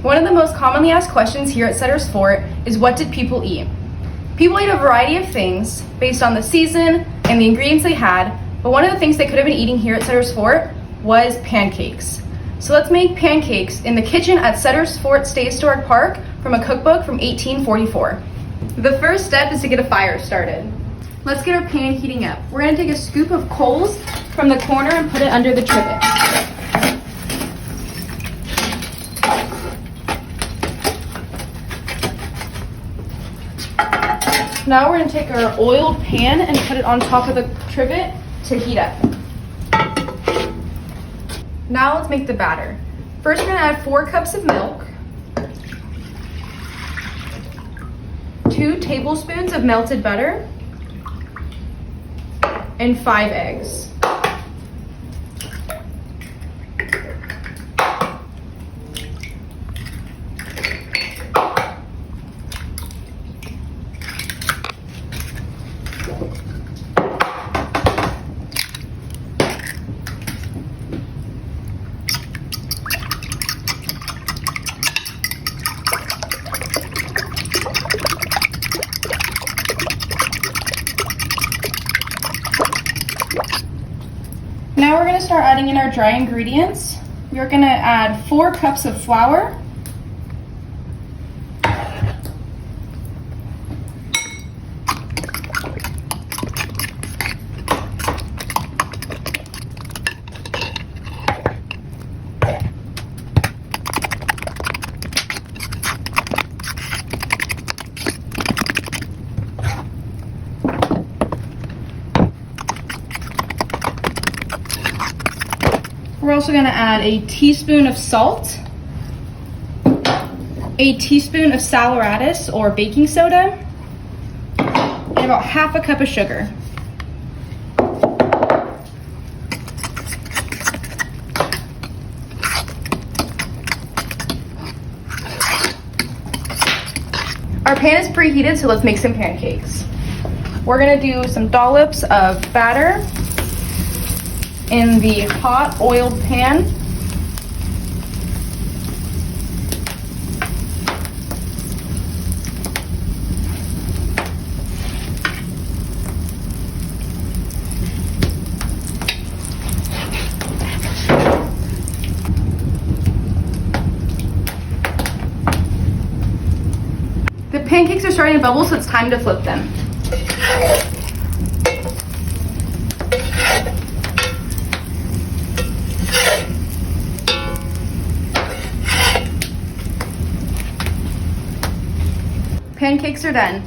One of the most commonly asked questions here at Sutter's Fort is, what did people eat? People ate a variety of things based on the season and the ingredients they had, but one of the things they could have been eating here at Sutter's Fort was pancakes. So let's make pancakes in the kitchen at Sutter's Fort State Historic Park from a cookbook from 1844. The first step is to get a fire started. Let's get our pan heating up. We're gonna take a scoop of coals from the corner and put it under the trivet. Now we're gonna take our oiled pan and put it on top of the trivet to heat up. Now let's make the batter. First, we're gonna add 4 cups of milk, 2 tablespoons of melted butter, and 5 eggs. Now we're going to start adding in our dry ingredients. We're going to add 4 cups of flour, we're also going to add a teaspoon of salt, a teaspoon of saleratus or baking soda, and about half a cup of sugar. Our pan is preheated, so let's make some pancakes. We're going to do some dollops of batter in the hot oiled pan. The pancakes are starting to bubble, so it's time to flip them. Pancakes are done.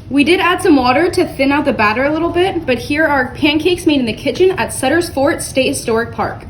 We did add some water to thin out the batter a little bit, but here are pancakes made in the kitchen at Sutter's Fort State Historic Park.